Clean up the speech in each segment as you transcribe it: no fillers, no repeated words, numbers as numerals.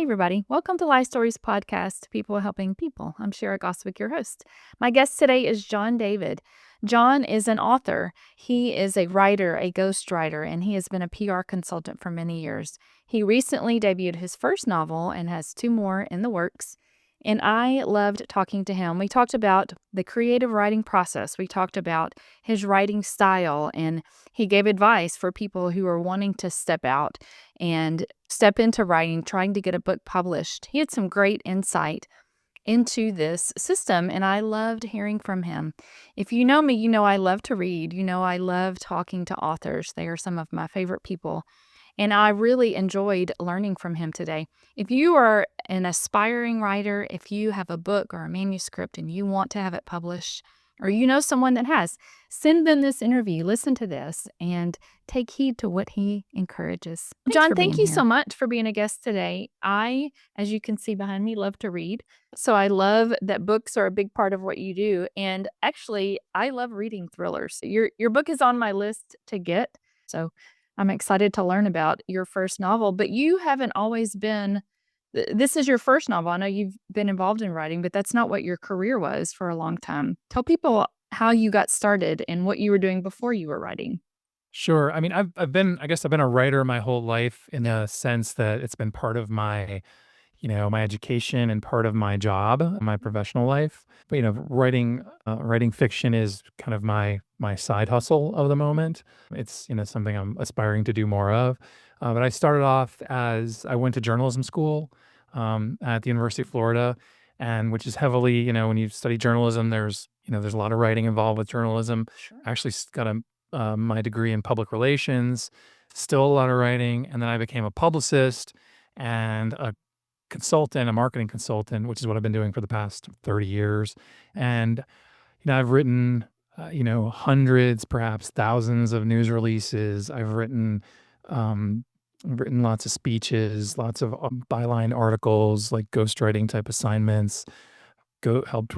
everybody. Welcome to Life Stories Podcast, People Helping People. I'm Shara Goswick, your host. My guest today is John David. John is an author. He is a writer, a ghostwriter, and he has been a PR consultant for many years. He recently debuted his first novel and has two more in the works. And I loved talking to him. We talked about the creative writing process. We talked about his writing style, and he gave advice for people who are wanting to step out and step into writing, trying to get a book published. He had some great insight into this system, and I loved hearing from him. If you know me, you know I love to read. You know I love talking to authors. They are some of my favorite people. And I really enjoyed learning from him today. If you are an aspiring writer, if you have a book or a manuscript and you want to have it published, or you know someone that has, send them this interview, listen to this, and take heed to what he encourages. John, thank you so much for being a guest today. I, as you can see behind me, love to read. So I love that books are a big part of what you do. And actually, I love reading thrillers. Your book is on my list to get. So I'm excited to learn about your first novel, but you haven't always been, this is your first novel. I know you've been involved in writing, but that's not what your career was for a long time. Tell people how you got started and what you were doing before you were writing. Sure. I mean, I guess I've been a writer my whole life in a sense that it's been part of my education and part of my job, my professional life. But, writing fiction is kind of my side hustle of the moment. It's, something I'm aspiring to do more of. But I started off as I went to journalism school at the University of Florida, and which is heavily, when you study journalism, there's a lot of writing involved with journalism. Sure. I actually got my degree in public relations, still a lot of writing. And then I became a publicist and a consultant, a marketing consultant, which is what I've been doing for the past 30 years. And, I've written, hundreds, perhaps thousands of news releases. Um, I've written lots of speeches, lots of byline articles, like ghostwriting type assignments, help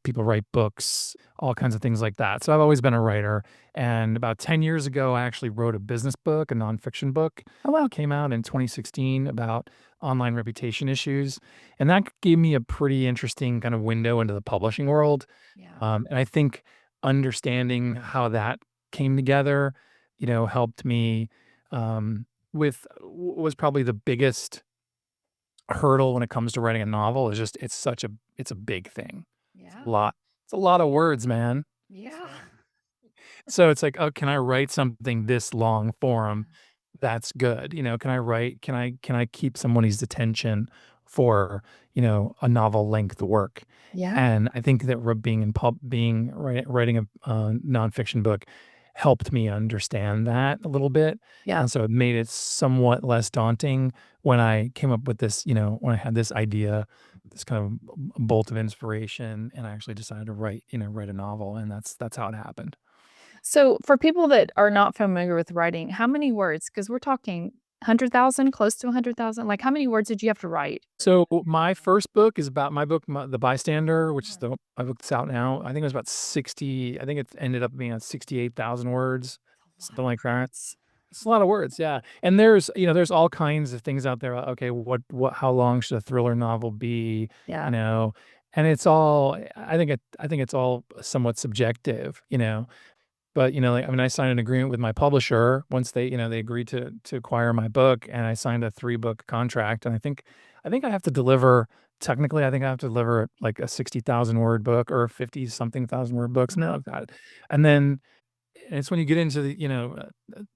people write books, all kinds of things like that. So I've always been a writer. And about 10 years ago, I actually wrote a business book, a nonfiction book. Oh, wow. Came out in 2016 about online reputation issues. And that gave me a pretty interesting kind of window into the publishing world. Yeah. And I think understanding how that came together, helped me was probably the biggest hurdle when it comes to writing a novel. Is just it's a big thing. It's Yeah. a lot. It's a lot of words, man. Yeah. So it's like, oh, can I write something this long form that's good? Can I keep somebody's attention for, a novel length work? Yeah. And I think that writing a nonfiction book helped me understand that a little bit. Yeah. And so it made it somewhat less daunting when I came up with this, when I had this idea, this kind of bolt of inspiration, and I actually decided to write a novel, and that's how it happened. So for people that are not familiar with writing, how many words? Because we're talking 100,000, close to 100,000. Like, how many words did you have to write? So my first book is about The Bystander, which is my book that's out now. I think it was about 60. I think it ended up being at 68,000 words, something like that. It's a lot of words, yeah. And there's all kinds of things out there. Okay, how long should a thriller novel be? Yeah. You know, and it's all. I think it's all somewhat subjective. But, like, I mean, I signed an agreement with my publisher once they agreed to acquire my book, and I signed a 3-book contract, and I think I have to deliver technically, I think I have to deliver, like, a 60,000 word book or 50 something thousand word books, something like that. And then it's when you get into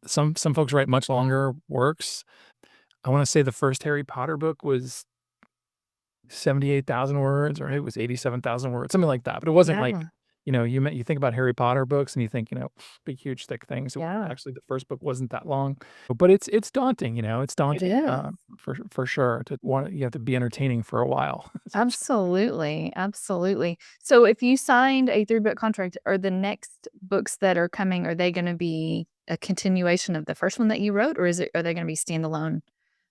some folks write much longer works. I wanna say the first Harry Potter book was 78,000 words, or it was 87,000 words, something like that, but it wasn't like, Yeah. you think about Harry Potter books and you think, big, huge, thick things. So Yeah. actually, the first book wasn't that long, but it's daunting, it's It daunting, is. for sure you have to be entertaining for a while. Absolutely, absolutely. So if you signed a 3-book contract, are the next books that are coming, are they gonna be a continuation of the first one that you wrote, or are they gonna be standalone?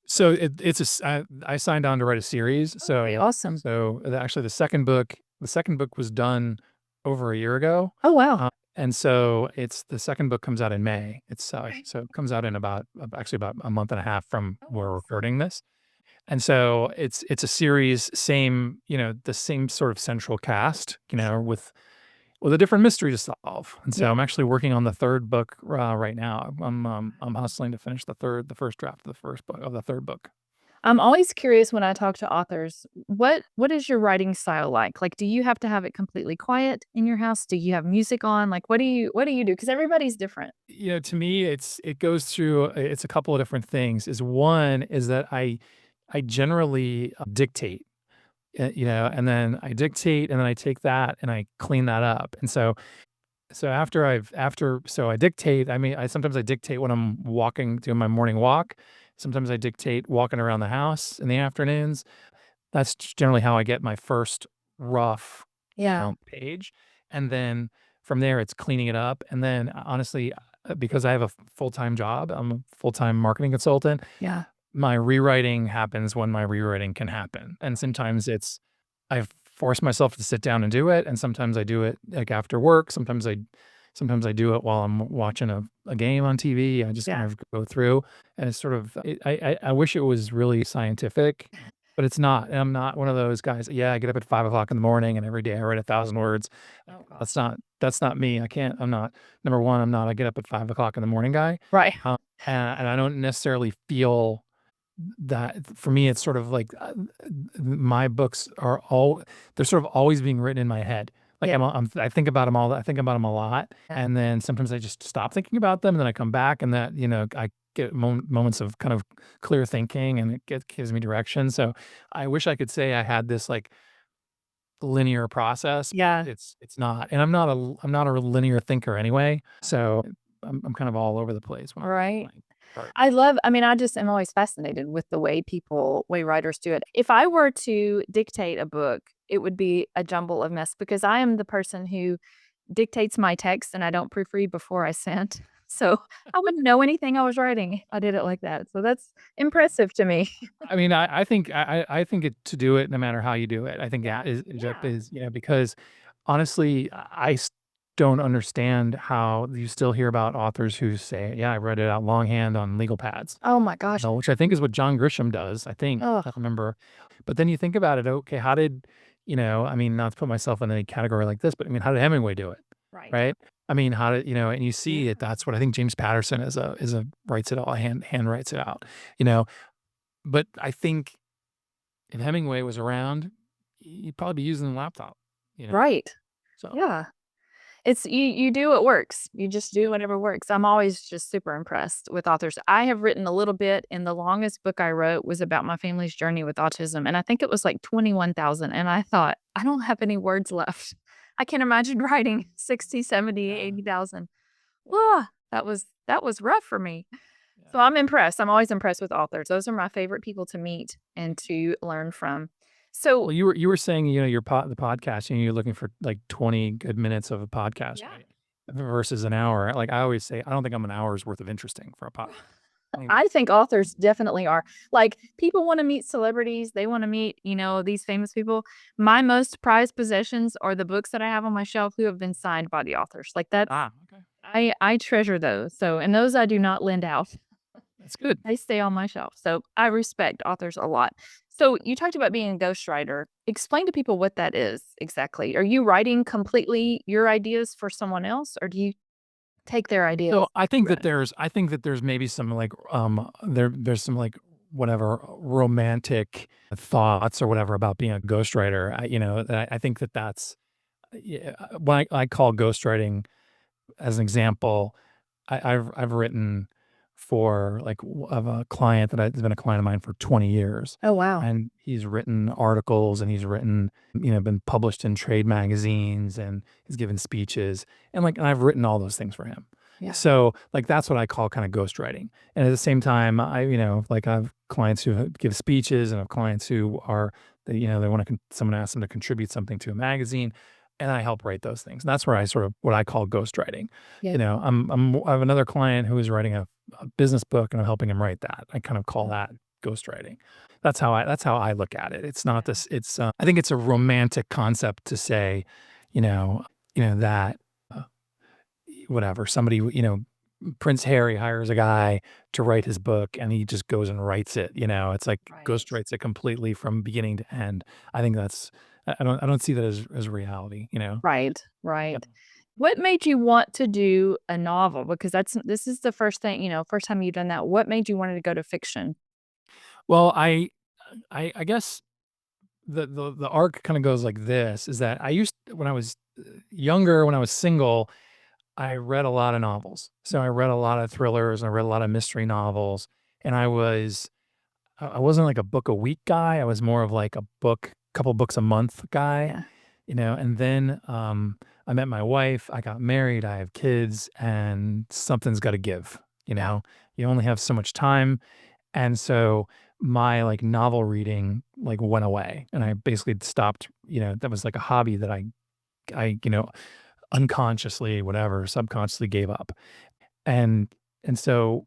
So I signed on to write a series. Okay, awesome. Actually, the second book was done over a year ago. Oh, wow. And so the second book comes out in May. Okay. So it comes out in actually about a month and a half from Oh, where we're awesome. recording this. And so it's a series, same, the same sort of central cast, with a different mystery to solve. And Yeah. so I'm actually working on the 3rd book, right now. I'm hustling to finish the first draft of the first book of the 3rd book. I'm always curious when I talk to authors, what is your writing style like? Like, do you have to have it completely quiet in your house? Do you have music on? Like, what do you do? Because everybody's different. To me, it goes through it's a couple of different things. One is that I generally dictate, and then I dictate, and then I take that and I clean that up. And so I dictate. I mean, I sometimes I dictate when I'm walking, doing my morning walk. Sometimes I dictate walking around the house in the afternoons. That's generally how I get my first rough, Yeah. page, and then from there, it's cleaning it up, and then, honestly, because I have a full-time job, I'm a full-time marketing consultant, Yeah. my rewriting happens when my rewriting can happen, and sometimes I force myself to sit down and do it, and sometimes I do it, like, after work, sometimes I do it while I'm watching a game on TV. I just kind Yeah. of go through, and it's sort of I wish it was really scientific, but it's not, and I'm not one of those guys, "Yeah, I get up at 5 o'clock in the morning, and every day I write 1,000 words." Like, Oh gosh. that's not me. I'm not number 1, I'm not a get up at 5 o'clock in the morning guy, Right. and I don't necessarily feel that for me, it's sort of like, my books are all they're sort of always being written in my head. Like, Yeah. I think about them I think about them a lot, and then sometimes I just stop thinking about them, and then I come back, and that, I get moments of kind of clear thinking, and gives me direction. So I wish I could say I had this, like, linear process, but Yeah. it's not, and I'm not a linear thinker anyway, so I'm kind of all over the place Right. when I start. I mean, I just am always fascinated with the way writers do it. If I were to dictate a book, it would be a jumble of mess because I am the person who dictates my text and I don't proofread before I send. So I wouldn't know anything I was writing if I did it like that. So that's impressive to me. I mean, I think it to do it no matter how you do it. I think Yeah. that Yeah. because honestly, don't understand how you still hear about authors who say, "Yeah, I read it out longhand on legal pads." Oh my gosh. Which I think is what John Grisham does, I think, Oh, I remember. But then you think about it, okay, how did, I mean, not to put myself in any category like this, but I mean, how did Hemingway do it? right. Right? I mean, how did, and you Yeah. see it, that's what I think James Patterson is a writes it all, hand writes it out, you know? But I think if Hemingway was around, he'd probably be using a laptop, you know? Right. So, Yeah. It's you do what works. You just do yeah. whatever works. I'm always just super impressed with authors. I have written a little bit, and the longest book I wrote was about my family's journey with autism, and I think it was like 21,000, and I thought, "I don't have any words left." I can't imagine writing 60, 70, Yeah. 80,000. Yeah. That was rough for me. So Yeah. I'm impressed. I'm always impressed with authors. Those are my favorite people to meet and to learn from. So Well, you were saying, the podcast, you're looking for, like, 20 good minutes of a podcast, yeah. right? Versus an hour. Like, I always say, I don't think I'm an hour's worth of interesting for a pod. I mean, I think authors definitely are. Like, people wanna meet celebrities, they wanna meet, these famous people. My most prized possessions are the books that I have on my shelf who have been signed by the authors. Like, okay. I treasure those. So and those I do not lend out. That's good. They stay on my shelf. So I respect authors a lot. So you talked about being a ghostwriter. Explain to people what that is exactly. Are you writing completely your ideas for someone else, or do you take their ideas So, and run? I think that there's maybe some, like, there's some, like, whatever romantic thoughts or whatever about being a ghostwriter. That I think that's, yeah, when I call ghostwriting as an example, I've written for, like, of a client that has been a client of mine for 20 years, Oh, wow. and he's written articles, and he's written, been published in trade magazines, and he's given speeches, and I've written all those things for him. Yeah. So, like, that's what I call kinda ghostwriting, and at the same time, I have clients who give speeches, and I have clients who are they wanna someone asks them to contribute something to a magazine, and I help write those things, and that's where I sort of what I call ghostwriting. Yeah. I have another client who is writing a business book, and I'm helping him write that. I kind of call Oh, that ghostwriting. That's how I look at it. It's not yeah. this. I think it's a romantic concept to say, that uh, whatever somebody Prince Harry hires a guy to write his book, and he just goes and writes it, It's like Right. ghost writes it completely from beginning to end. I think that's I don't see that as reality, Right, Yeah. right. What made you want to do a novel? Because this is the first thing, first time you've done that. What made you wanted to go to fiction? Well, I guess the arc kinda goes like this, is that I used when I was, younger, when I was single, I read a lot of novels. So I read a lot of thrillers, I read a lot of mystery novels, and I wasn't like a book a week guy, I was more of like a couple books a month guy, Yeah, and then, I met my wife, I got married, I have kids, and something's gotta give, you yeah, know? You only have so much time, and so my, like, novel reading, like, went away, and I basically stopped, that was like a hobby that I unconsciously, whatever, subconsciously gave up. And so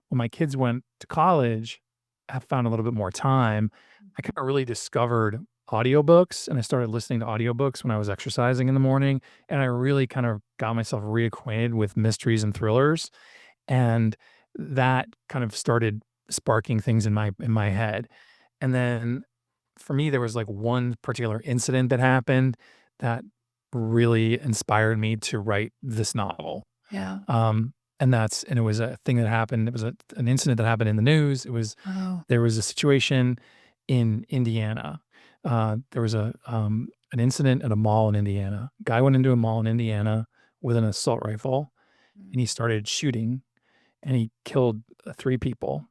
when my kids went to college, I found a little bit more time. I kinda really discovered audiobooks, and I started listening to audiobooks when I was exercising in the morning, and I really kind of got myself reacquainted with mysteries and thrillers, and that kind of started sparking things in my head. And then for me, there was, like, one particular incident that happened that really inspired me to write this novel. yeah. And it was a thing that happened. It was an incident that happened in the news. Oh, There was a situation in Indiana. There was an incident at a mall in Indiana. Guy went into a mall in Indiana with an assault rifle, and mm, he started shooting, and he killed 3 people.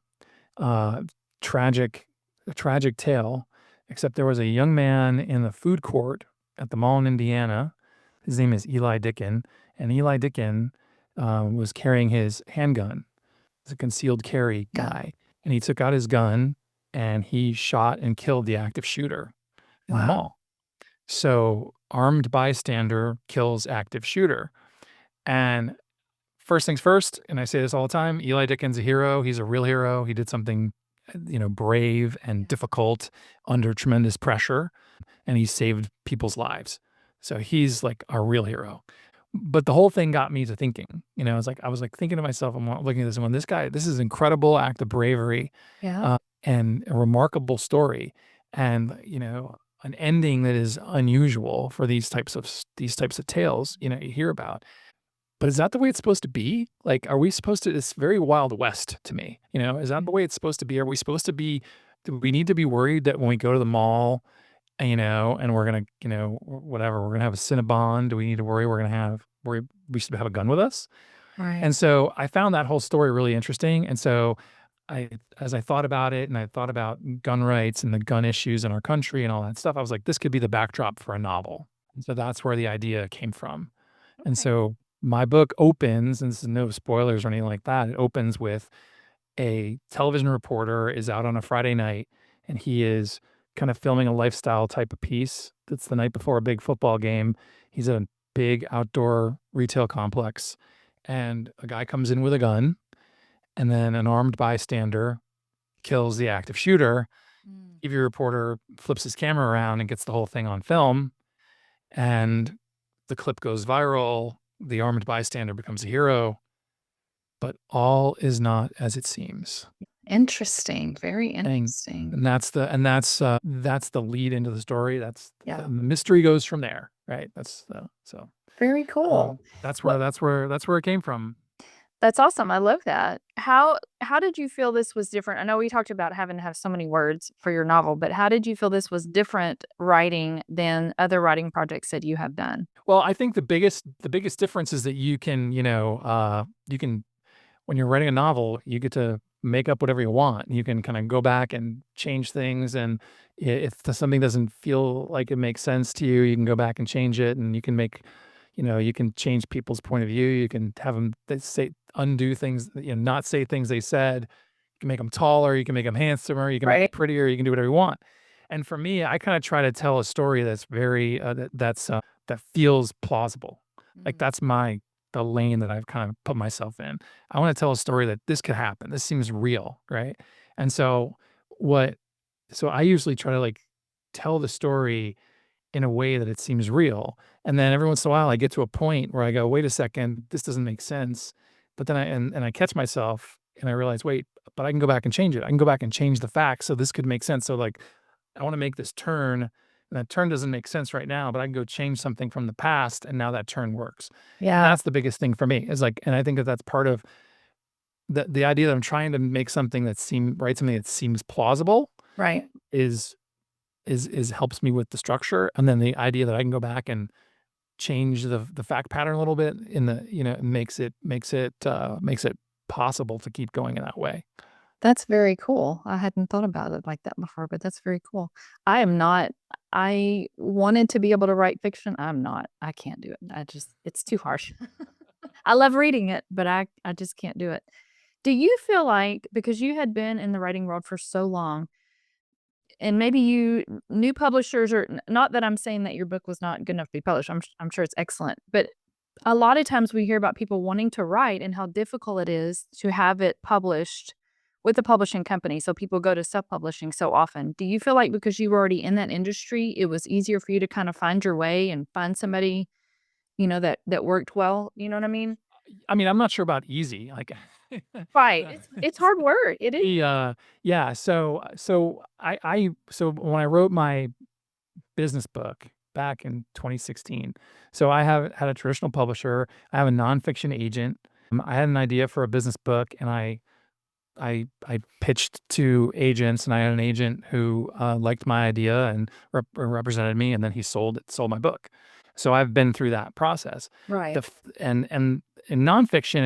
Uh, tragic a tragic tale, except there was a young man in the food court at the mall in Indiana. His name is Eli Dickin, and Eli Dickin, was carrying his handgun. He's a concealed carry yeah. guy, and he took out his gun, and he shot and killed the active shooter in the Wow. mall. So, armed bystander kills active shooter, and first things first, and I say this all the time, Eli Dickens' a hero. He's a real hero. He did something, brave and Yeah. difficult under tremendous pressure, and he saved people's lives. So he's like our real hero. But the whole thing got me to thinking. I was like thinking to myself, I'm looking at this and going, this is an incredible act of bravery, Yeah. and a remarkable story, and an ending that is unusual for these types of tales. You hear about. But is that the way it's supposed to be? Like, are we supposed to it's very Wild West to me, Is that Yeah. the way it's supposed to be? Are we supposed to be do we need to be worried that when we go to the mall, and we're gonna, whatever, we're gonna have a Cinnabon? Do we need to worry we should have a gun with us? Right. And so I found that whole story really interesting, and so as I thought about it and I thought about gun rights and the gun issues in our country and all that stuff, I was like, "This could be the backdrop for a novel." And so that's where the idea came from. And Okay. so my book opens, and this is no spoilers or anything like that. It opens with a television reporter is out on a Friday night, and he is kind of filming a lifestyle type of piece. That's the night before a big football game. He's at a big outdoor retail complex, and a guy comes in with a gun, and then an armed bystander kills the active shooter. Mm. TV reporter flips his camera around and gets the whole thing on film, and the clip goes viral. The armed bystander becomes a hero, but all is not as it seems. Interesting. Very And interesting. that's the lead into the story. The Yeah. mystery goes from there, right? Very cool. What That's where it came from. That's awesome. I love that. How did you feel this was different? I know we talked about having to have so many words for your novel, but how did you feel this was different writing than other writing projects that you have done? Well, I think the biggest difference is that you can when you're writing a novel, you get to make up whatever you want. You can kind of go back and change things, and something doesn't feel like it makes sense to you, you can go back and change it, and you can change people's point of view. You can have them say undo things, not say things they said. You can make them taller. You can make them handsomer. You can make them Right? prettier. You can do whatever you want. And for me, I kind of try to tell a story that's that feels plausible. Like Mm. that's the lane that I've kind of put myself in. I want to tell a story that this could happen. This seems real, right? And what so I usually try to like tell the story in a way that it seems real. And then every once in a while I get to a point where I go, wait a second, this doesn't make sense. but then I catch myself and I realize, wait, but I can go back and change it. I can go back and change the facts, so this could make sense. So, like, I wanna make this turn, and that turn doesn't make sense right now, but I can go change something from the past, and now that turn works. And Yeah. that's the biggest thing for me, is, like, and I think that that's part of the idea that I'm trying to make something that write something that seems plausible Right. is is helps me with the structure, and then the idea that I can go back and change the fact pattern a little bit in the makes it possible to keep going in that way. That's very cool. I hadn't thought about it like that before, but that's very cool. I am not I wanted to be able to write fiction. I'm not. I can't do it. It's too harsh. I love reading it, but I just can't do it. Do you feel like because you had been in the writing world for so long, and maybe you new publishers or not that I'm saying that your book was not good enough to be published. I'm sure it's excellent, but a lot of times we hear about people wanting to write and how difficult it is to have it published with a publishing company. So people go to self-publishing so often. Do you feel like because you were already in that industry, it was easier for you to kind of find your way and find somebody, that worked well? You know what I mean? I mean, I'm not sure about easy, like, Right. It's hard work. It is. the, yeah, so when I wrote my business book back in 2016, so I have had a traditional publisher, I have a nonfiction agent, I had an idea for a business book, and I pitched to agents, and I had an agent who, liked my idea and represented me, and then he sold my book. So I've been through that process. Right. The f and in nonfiction,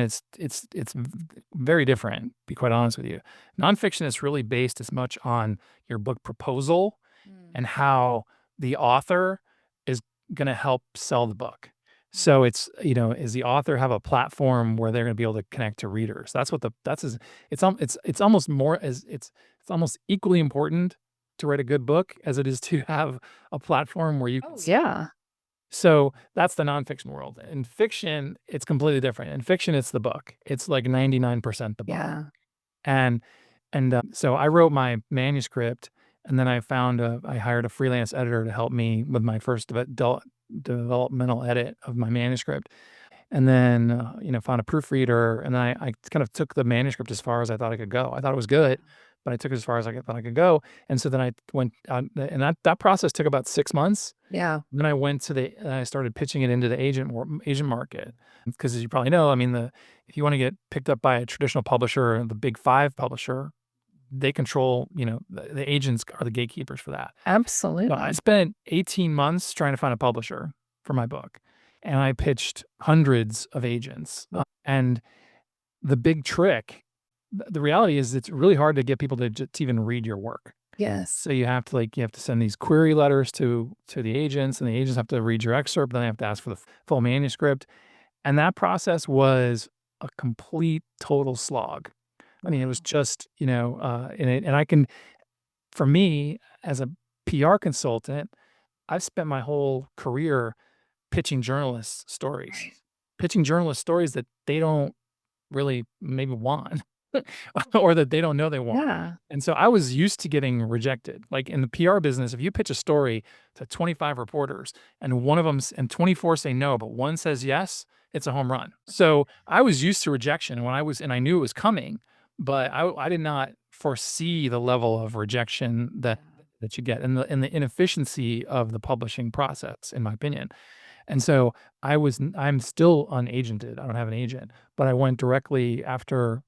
very different, to be quite honest with you. Nonfiction is really based as much on your book proposal Mm. and how the author is gonna help sell the book. Mm. So it's, is the author have a platform where they're gonna be able to connect to readers? That's what the that's as it's almost more as it's almost equally important to write a good book as it is to have a platform where you can Oh, s yeah. so that's the nonfiction world. In fiction, it's completely different. In fiction, it's the book. It's like 99% the book. Yeah. And so I wrote my manuscript, and then I hired a freelance editor to help me with my first developmental edit of my manuscript, and then, found a proofreader, and then I kind of took the manuscript as far as I thought I could go. I thought it was good, but I took it as far as thought I could go, and so then I went and that process took about 6 months. Yeah. Then I started pitching it into the agent market, because as you probably know, I mean, if you wanna get picked up by a traditional publisher, the big 5 publisher, they control, the agents are the gatekeepers for that. So I Absolutely. spent 18 months trying to find a publisher for my book, and I pitched hundreds of agents, and the big trick the reality is it's really hard to get people to even read your work. Yes. So you have to send these query letters to the agents, and the agents have to read your excerpt, then they have to ask for the full manuscript, and that process was a complete total slog. I mean, it was Wow. just, and I can for me, as a PR consultant, I've spent my whole career pitching journalists stories. Right. Pitching journalists stories that they don't really maybe want or that they don't know they want. Yeah. And so I was used to getting rejected. Like in the PR business, if you pitch a story to 25 reporters and one of them and 24 say no, but one says yes, it's a home run. So I was used to rejection and I knew it was coming, but I did not foresee the level of rejection that you get and the inefficiency of the publishing process, in my opinion. And so I'm still unagented. I don't have an agent, but I went directly after,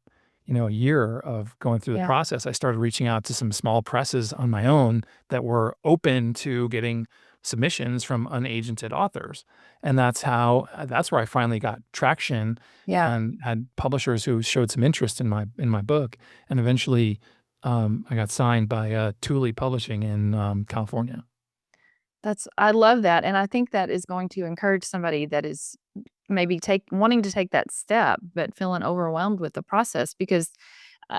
a year of going through the Yeah. process. I started reaching out to some small presses on my own that were open to getting submissions from unagented authors. And that's where I finally got traction Yeah. and had publishers who showed some interest in my book. And eventually, I got signed by Thule Publishing in California. I love that, and I think that is going to encourage somebody that is maybe wanting to take that step, but feeling overwhelmed with the process because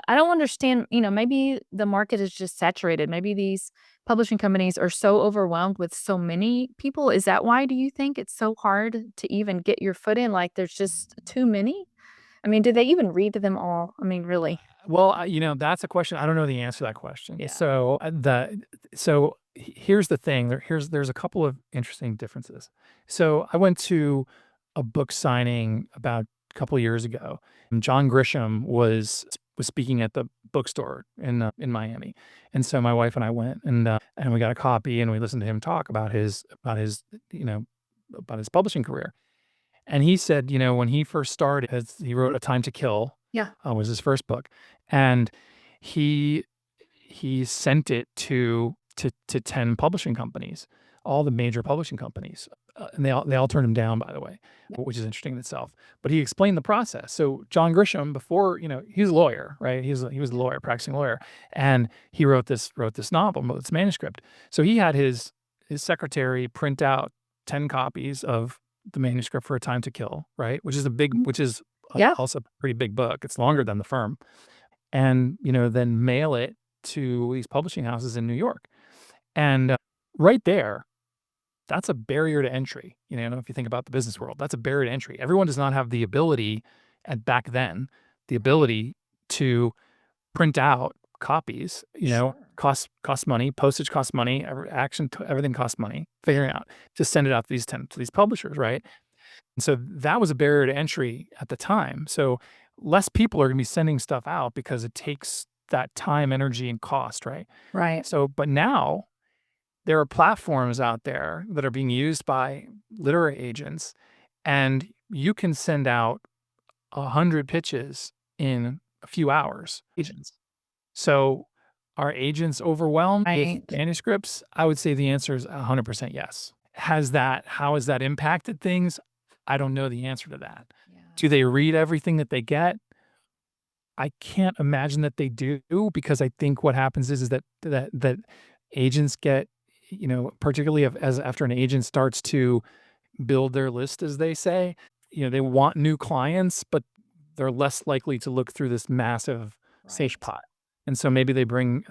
I don't understand, maybe the market is just saturated. Maybe these publishing companies are so overwhelmed with so many people. Is that why do you think it's so hard to even get your foot in? Like there's just too many? I mean, do they even read them all? I mean, really? Well, that's a question. I don't know the answer to that question. Yeah. Here's the thing. There's a couple of interesting differences. So I went to a book signing about couple years ago. And John Grisham was speaking at the bookstore in Miami, and so my wife and I went, and we got a copy, and we listened to him talk you know about his publishing career. And he said, when he first started, he wrote A Time to Kill, Yeah. was his first book, and he he sent it to 10 publishing companies, all the major publishing companies, and they all turned him down, by the way, Yeah. which is interesting in itself. But he explained the process. So John Grisham, before, he's a lawyer, right? He was a lawyer, practicing lawyer, and he wrote this novel, this manuscript. So he had his secretary print out 10 copies of the manuscript for A Time to Kill, right? Mhm. Which is Yeah. also a pretty big book. It's longer than The Firm, and then mail it to these publishing houses in New York. And right there, that's a barrier to entry. If you think about the business world, that's a barrier to entry. Everyone does not have the ability, at back then, the Right. ability to print out copies. Sure. Costs money. Postage costs money. Everything costs money. Figuring out to send it out to these publishers, right? And so that was a barrier to entry at the time. So less people are going to be sending stuff out because it takes that time, energy, and cost, right? Right. So, but now there are platforms out there that are being used by literary agents, and you can send out 100 pitches in a few hours. Agents. So, are agents overwhelmed with Right. manuscripts? I would say the answer is 100% yes. How has that impacted things? I don't know the answer to that. Yeah. Do they read everything that they get? I can't imagine that they do, because I think what happens is that agents get, particularly if, as after an agent starts to build their list, as they say, they want new clients, but they're less likely to look through this massive safe Right. pot. And so maybe they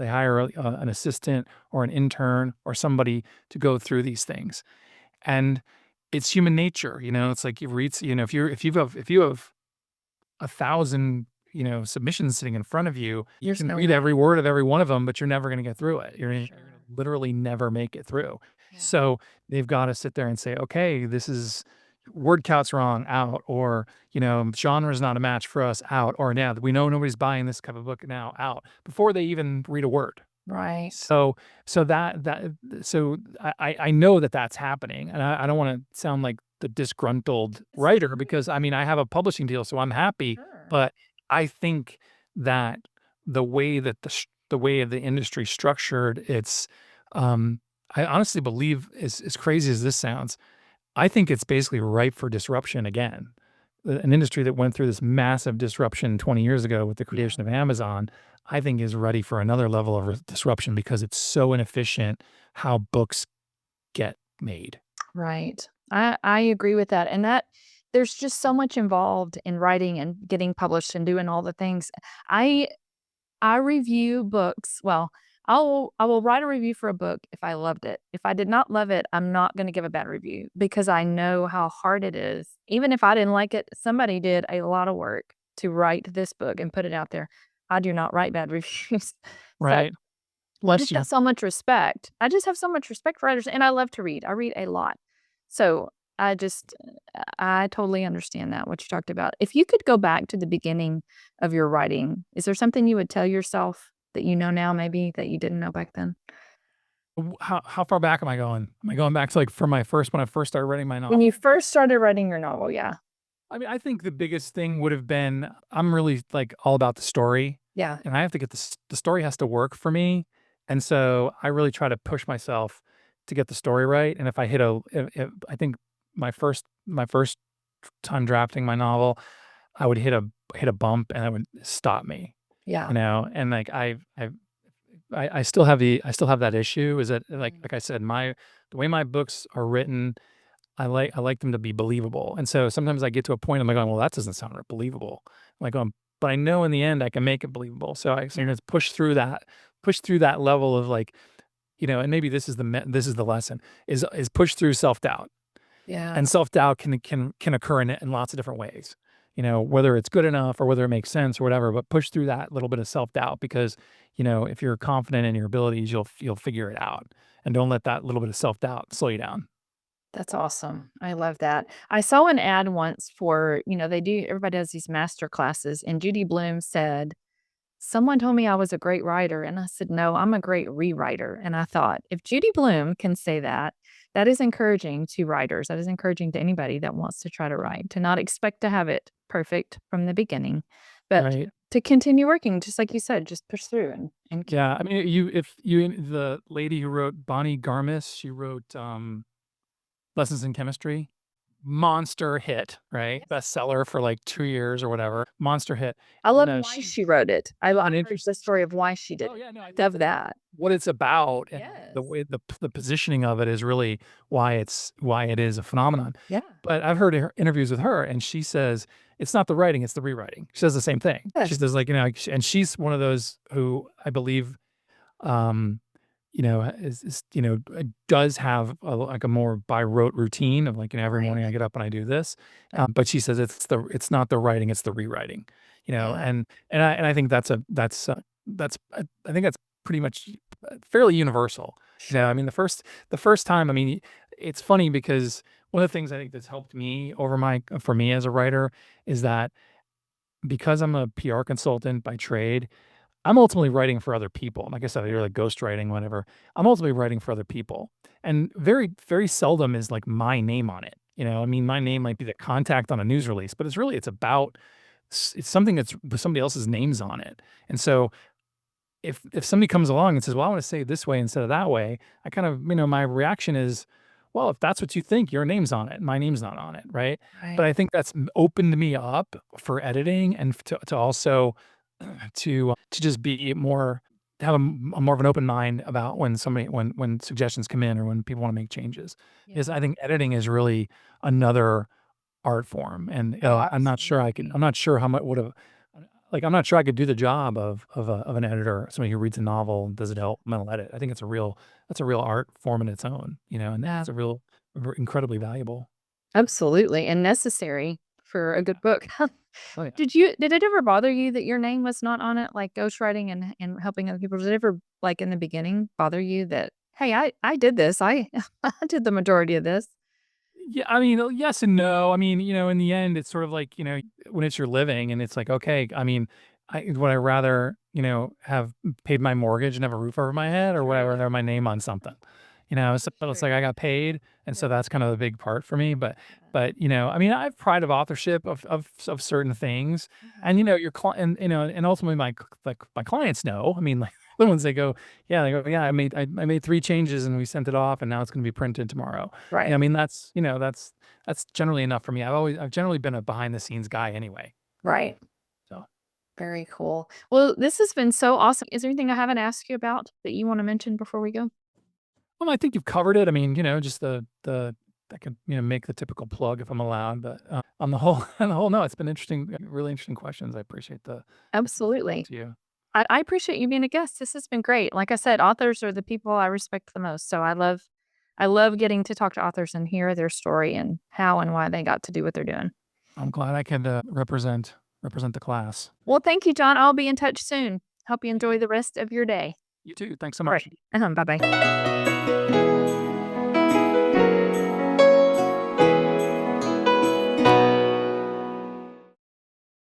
hire an assistant or an intern or somebody to go through these things. And it's human nature. It's like you read, if you have 1,000, submissions sitting in front of you, you There's can no read way. every word of every one of them, but you're never gonna get through it. You're gonna Sure. literally never make it through. Yeah. So, they've gotta sit there and say, "Okay, this is word count's wrong, out," or, "Genre's not a match for us, out," or, "Now we know nobody's buying this type of book now, out," before they even read a word. Right. So so that so I know that that's happening, and I don't wanna sound like the disgruntled This is writer, great. because, I mean, I have a publishing deal, so I'm happy, Sure. but I think that the way the industry structured, I honestly believe, as crazy as this sounds, I think it's basically ripe for disruption again. An industry that went through this massive disruption 20 years ago with the Yeah. creation of Amazon, I think is ready for another level of disruption, because it's so inefficient how books get made. Right. I agree with that, and that there's just so much involved in writing and getting published and doing all the things. I I review books well, I will write a review for a book if I loved it. If I did not love it, I'm not gonna give a bad review because I know how hard it is. Even if I didn't like it, somebody did a lot of work to write this book and put it out there. I do not write bad reviews. So Right. I Bless just have you. so much respect. I just have so much respect for writers, and I love to read. I read a lot. So, I totally understand that, what you talked about. If you could go back to the beginning of your writing, is there something you would tell yourself that you know now maybe that you didn't know back then? How far back am I going? Am I going back to, like, for my first when I first started writing my When you novel? first started writing your novel, yeah. I mean, I think the biggest thing would have been, I'm really, like, all about the story, Yeah. and I have to get the story has to work for me, and so I really try to push myself to get the story right. And if I think my first time drafting my novel, I would hit a bump, and it would stop me, Yeah. and, like, I still have that issue, is that, Mm. like I said, the way my books are written, I like them to be believable. And so sometimes I get to a point, I'm like going, "Well, that doesn't sound believable." I'm like going, but I know in the end I can make it believable. So I Yeah. sort of push through that level of, like, and maybe this is the lesson, is push through self-doubt. Yeah. And self-doubt can occur in lots of different ways. Whether it's good enough or whether it makes sense or whatever, but push through that little bit of self-doubt, because, if you're confident in your abilities, you'll figure it out. And don't let that little bit of self-doubt slow you down. That's awesome. I love that. I saw an ad once for, they do everybody does these master classes, and Judy Blume said, "Someone told me I was a great writer," and I said, "No, I'm a great rewriter." And I thought, if Judy Blume can say that, that is encouraging to writers. That is encouraging to anybody that wants to try to write, to not expect to have it perfect from the beginning, but Right. to continue working, just like you said, just push through and keep Yeah, I mean, if you the lady who wrote Bonnie Garmis, she wrote, Lessons in Chemistry, monster hit, right? Yes. Bestseller for, like, 2 years or whatever, monster hit, I and, love why she she wrote it. I an heard interest the story of why she did Oh, it. yeah, no, I think Love that. what it's about and the Yes. way the positioning of it is really why it is a phenomenon. Yeah. But I've heard her interviews with her, and she says, "It's not the writing, it's the rewriting." She says the same thing. She Yes. says, like, like, and she's one of those who I believe, um, does have like a more by rote routine of like, every Right. morning I get up and I do this. But she says it's not the writing, it's the rewriting, Yeah. and I think I think that's pretty much fairly universal. I Sure. mean, the first time, I mean, it's funny because one of the things I think that's helped me for me as a writer is that because I'm a PR consultant by trade, I'm ultimately writing for other people. Like I said, you're like ghostwriting, whatever. I'm ultimately writing for other people. And very, very seldom is like my name on it. I mean, my name might be the contact on a news release, but it's about, it's something that's with somebody else's names on it. And so if somebody comes along and says, "Well, I want to say it this way instead of that way," I kind of, my reaction is, "Well, if that's what you think, your name's on it. My name's not on it, right?" Right. But I think that's opened me up for editing and to also to just be more to have a more of an open mind about when suggestions come in or when people want to make changes. Because Yeah. I think editing is really another art form, and, Oh, I'm absolutely. not sure how much would have I'm not sure I could do the job of an editor, somebody who reads a novel and does a developmental edit. I think that's a real art form in its own, and Yeah. it's a real incredibly valuable. Absolutely, and necessary for a Yeah. good book. Oh, yeah. Did it ever bother you that your name was not on it, like ghostwriting and helping other people? Did it ever, like, in the beginning, bother you that, "Hey, I did this. I I did the majority of this." Yeah, I mean, yes and no. I mean, in the end, it's sort of like, when it's your living and it's like, okay, I mean, would I rather, have paid my mortgage and have a roof over my head, or would I True. rather have my name on something? So So it's true. like I got paid, and so Yeah, that's kind of a big part for me. But, yeah. I mean, I have pride of authorship of certain things, Mhm. and your client, and ultimately like my clients know. I mean, like the ones they go, yeah, they go, yeah, I made 3 changes and we sent it off, and now it's going to be printed tomorrow. Right, I mean, that's generally enough for me. I've generally been a behind the scenes guy anyway. right. So, Very cool. Well, this has been so awesome. Is there anything I haven't asked you about that you wanna mention before we go? well, I think you've covered it. I mean, just the I could, make the typical plug if I'm allowed, but on the whole, no, it's been interesting, really interesting questions. I appreciate the time to talk Absolutely. to you. I appreciate you being a guest. This has been great. Like I said, authors are the people I respect the most, so I love getting to talk to authors and hear their story and how and why they got to do what they're doing. I'm glad I could represent the class. Well, thank you, John. I'll be in touch soon. Hope you Thank enjoy you. the rest of your day. You too. Thanks so All right. much. Bye-bye.